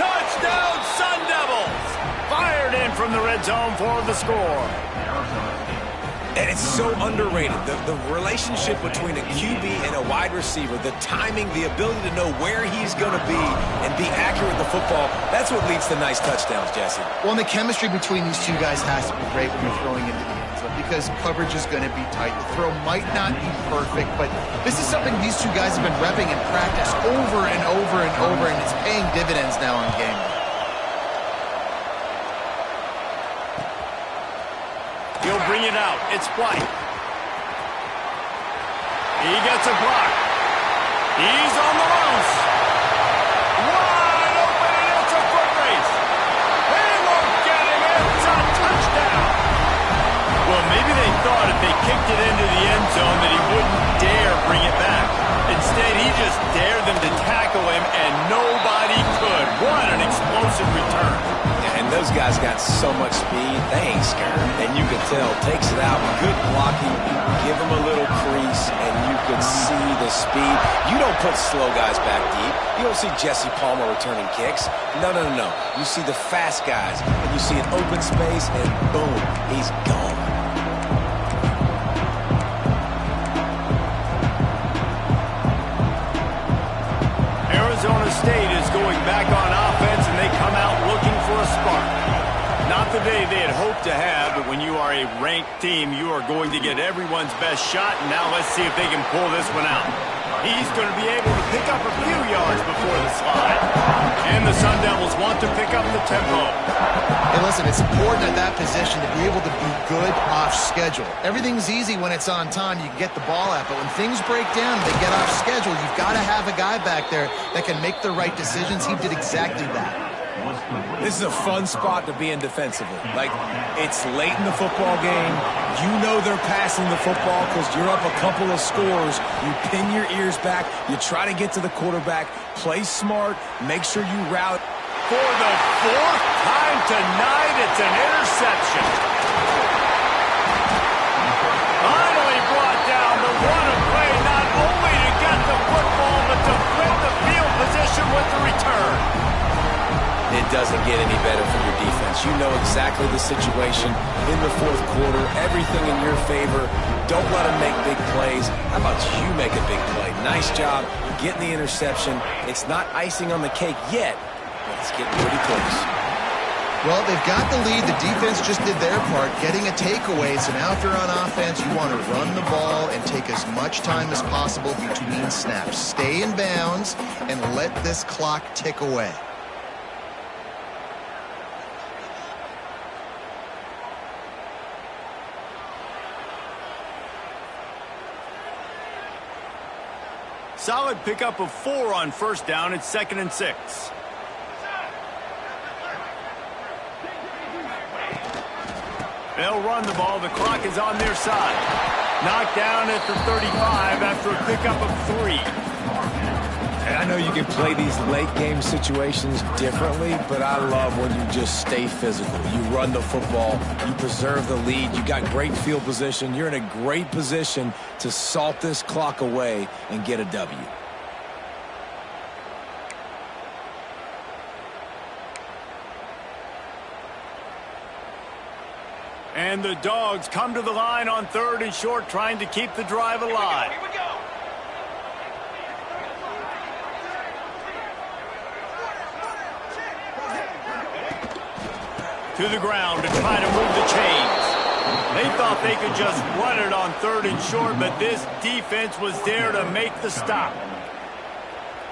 [SPEAKER 1] Touchdown, Sun Devils! Fired in from the red zone for the score.
[SPEAKER 3] And it's so underrated. The relationship between a QB and a wide receiver, the timing, the ability to know where he's going to be and be accurate with the football, that's what leads to nice touchdowns, Jesse.
[SPEAKER 2] Well, and the chemistry between these two guys has to be great when you're throwing into the end zone because coverage is going to be tight. The throw might not be perfect, but this is something these two guys have been repping in practice over and over and over, and it's paying dividends now on game day.
[SPEAKER 1] He'll bring it out. It's White. He gets a block. He's on the loose. Wide tackle him, and nobody could. What an explosive return.
[SPEAKER 3] And those guys got so much speed, they ain't scared. And you can tell, takes it out, good blocking, give them a little crease, and you can see the speed. You don't put slow guys back deep. You don't see Jesse Palmer returning kicks. No, no, no, no. You see the fast guys, and you see an open space, and boom, he's gone.
[SPEAKER 1] Arizona State is going back on offense, and they come out looking for a spark. Not the day they had hoped to have, but when you are a ranked team, you are going to get everyone's best shot, and now let's see if they can pull this one out. He's going to be able to pick up a few yards before the slide. And the Sun Devils want to pick up the tempo.
[SPEAKER 2] Hey, listen, it's important at that position to be able to be good off schedule. Everything's easy when it's on time. You can get the ball out. But when things break down, they get off schedule. You've got to have a guy back there that can make the right decisions. He did exactly that.
[SPEAKER 3] This is a fun spot to be in defensively. Like, it's late in the football game. You know they're passing the football because you're up a couple of scores. You pin your ears back. You try to get to the quarterback. Play smart. Make sure you route.
[SPEAKER 1] For the fourth time tonight, it's an interception. Finally brought down, but what a play, not only to get the football, but to flip the field position with the return.
[SPEAKER 3] It doesn't get any better for your defense. You know exactly the situation in the fourth quarter. Everything in your favor. Don't let them make big plays. How about you make a big play? Nice job getting the interception. It's not icing on the cake yet, but it's getting pretty close.
[SPEAKER 2] Well, they've got the lead. The defense just did their part, getting a takeaway. So now if you're on offense, you want to run the ball and take as much time as possible between snaps. Stay in bounds and let this clock tick away.
[SPEAKER 1] Solid pickup of 4 on first down. It's 2nd and 6. They'll run the ball. The clock is on their side. Knocked down at the 35 after a pickup of 3.
[SPEAKER 3] And I know you can play these late game situations differently, but I love when you just stay physical. You run the football, you preserve the lead, you got great field position, you're in a great position to salt this clock away and get a W.
[SPEAKER 1] And the Dogs come to the line on 3rd and short, trying to keep the drive alive.
[SPEAKER 6] Here we go.
[SPEAKER 1] To the ground to try to move the chains. They thought they could just run it on 3rd and short, but this defense was there to make the stop.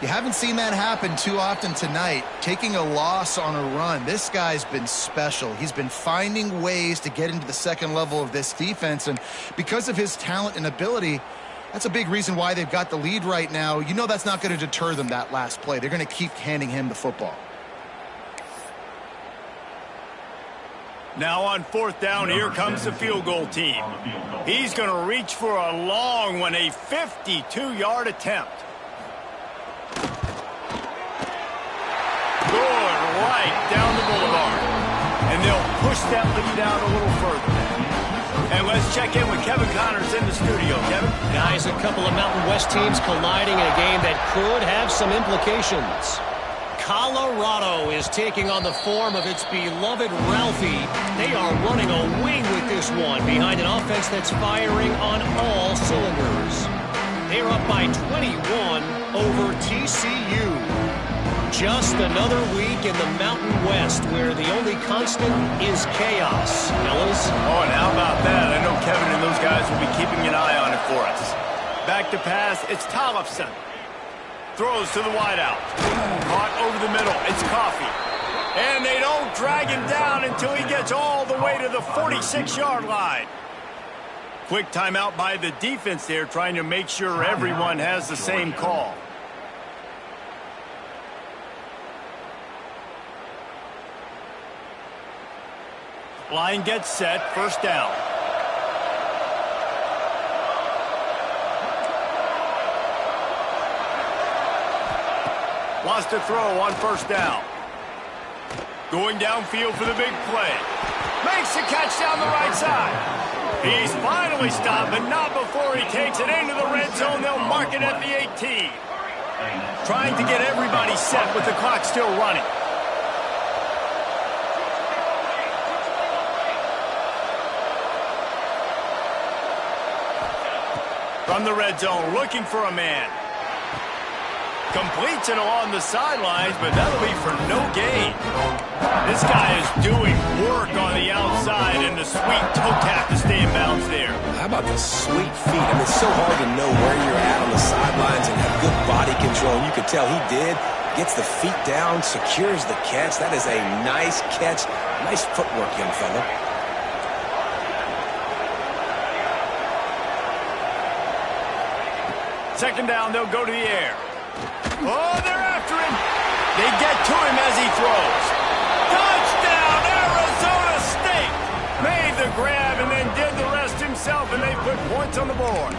[SPEAKER 2] You haven't seen that happen too often tonight, taking a loss on a run. This guy's been special. He's been finding ways to get into the second level of this defense, and because of his talent and ability, that's a big reason why they've got the lead right now. You know that's not going to deter them, that last play. They're going to keep handing him the football.
[SPEAKER 1] Now on 4th down, here comes the field goal team. He's going to reach for a long one, a 52-yard attempt. Good, right down the boulevard. And they'll push that lead out a little further. And let's check in with Kevin Connors in the studio. Kevin?
[SPEAKER 5] Guys, a couple of Mountain West teams colliding in a game that could have some implications. Colorado is taking on the form of its beloved Ralphie. They are running a wing with this one behind an offense that's firing on all cylinders. They're up by 21 over TCU. Just another week in the Mountain West where the only constant is chaos. Fellas?
[SPEAKER 1] Oh, and how about that? I know Kevin and those guys will be keeping an eye on it for us. Back to pass, it's Tollefson. Throws to the wideout. Caught over the middle. It's Coffee. And they don't drag him down until he gets all the way to the 46-yard line. Quick timeout by the defense there, trying to make sure everyone has the same call. Line gets set. 1st down. Wants to throw on first down. Going downfield for the big play. Makes the catch down the right side. He's finally stopped, but not before he takes it into the red zone. They'll mark it at the 18. Trying to get everybody set with the clock still running. From the red zone, looking for a man. Completes it along the sidelines, but that'll be for no gain. This guy is doing work on the outside, and the sweet toe tap to stay in bounds there.
[SPEAKER 3] How about the sweet feet? I mean, it's so hard to know where you're at on the sidelines and have good body control. You could tell he did. Gets the feet down, secures the catch. That is a nice catch. Nice footwork, young fella.
[SPEAKER 1] Second down, they'll go to the air. Oh, they're after him. They get to him as he throws. Touchdown, Arizona State. Made the grab and then did the rest himself, and they put points on the board.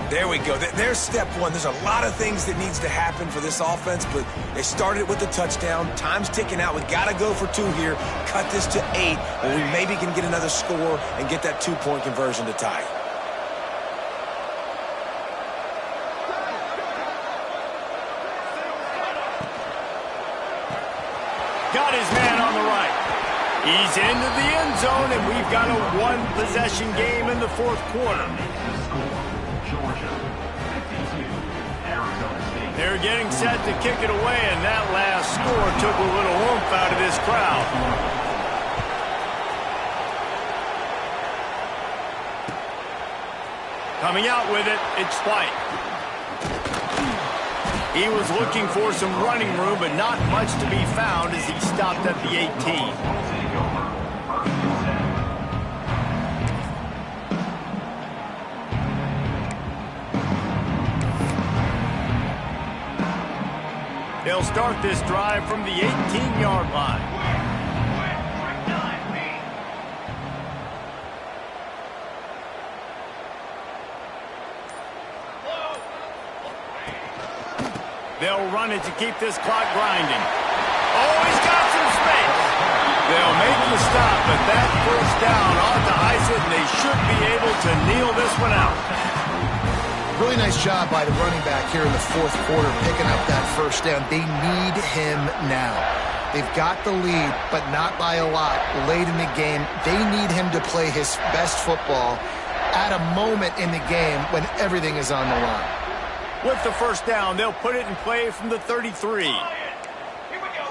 [SPEAKER 3] There we go. There's step one. There's a lot of things that needs to happen for this offense, but they started with the touchdown. Time's ticking out. We got to go for 2 here. Cut this to 8, or we maybe can get another score and get that 2-point conversion to tie it.
[SPEAKER 1] Got his man on the right. He's into the end zone, and we've got a one-possession game in the fourth quarter. They're getting set to kick it away, and that last score took a little oomph out of this crowd. Coming out with it, it's White. He was looking for some running room, but not much to be found as he stopped at the 18. They'll start this drive from the 18-yard line. They'll run it to keep this clock grinding. Oh, he's got some space. They'll make the stop, but that first down ought to ice it, and they should be able to kneel this one out.
[SPEAKER 2] Really nice job by the running back here in the fourth quarter, picking up that first down. They need him now. They've got the lead, but not by a lot late in the game. They need him to play his best football at a moment in the game when everything is on the line.
[SPEAKER 1] With the first down, they'll put it in play from the 33.
[SPEAKER 6] Here we go.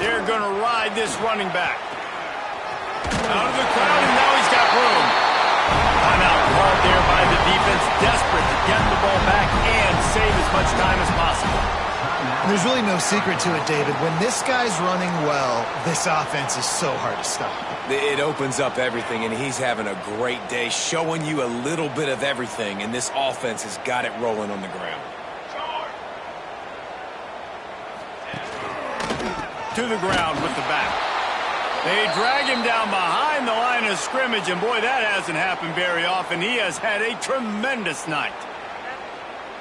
[SPEAKER 1] They're going to ride this running back. Out of the crowd, and now he's got room. Timeout called there by the defense, desperate to get the ball back and save as much time as possible.
[SPEAKER 2] There's really no secret to it, David. When this guy's running well, this offense is so hard to stop.
[SPEAKER 3] It opens up everything, and he's having a great day, showing you a little bit of everything, and this offense has got it rolling on the ground.
[SPEAKER 1] To the ground with the back. They drag him down behind the line of scrimmage, and boy, that hasn't happened very often. He has had a tremendous night.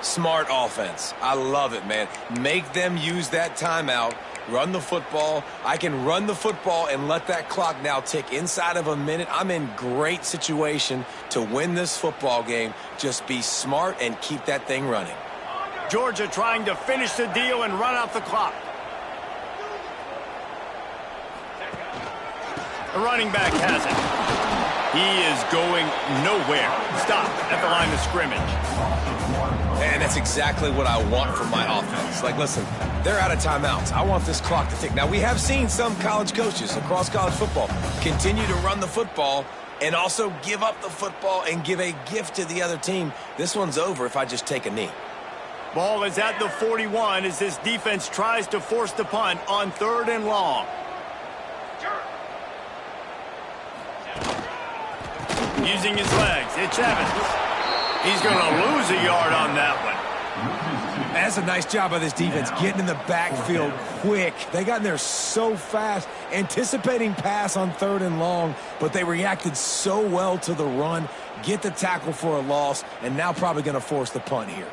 [SPEAKER 3] Smart offense. I love it, man. Make them use that timeout. Run the football. I can run the football and let that clock now tick inside of a minute. I'm in great situation to win this football game. Just be smart and keep that thing running.
[SPEAKER 1] Georgia trying to finish the deal and run out the clock. The running back has it. He is going nowhere. Stop at the line of scrimmage.
[SPEAKER 3] And that's exactly what I want from my offense. Like, listen, they're out of timeouts. I want this clock to tick. Now, we have seen some college coaches across college football continue to run the football and also give up the football and give a gift to the other team. This one's over if I just take a knee.
[SPEAKER 1] Ball is at the 41 as this defense tries to force the punt on 3rd and long. Using his legs, it's Evans. He's going to lose a yard on that one.
[SPEAKER 3] That's a nice job by this defense, getting in the backfield quick. They got in there so fast, anticipating pass on 3rd and long, but they reacted so well to the run, get the tackle for a loss, and now probably going to force the punt here.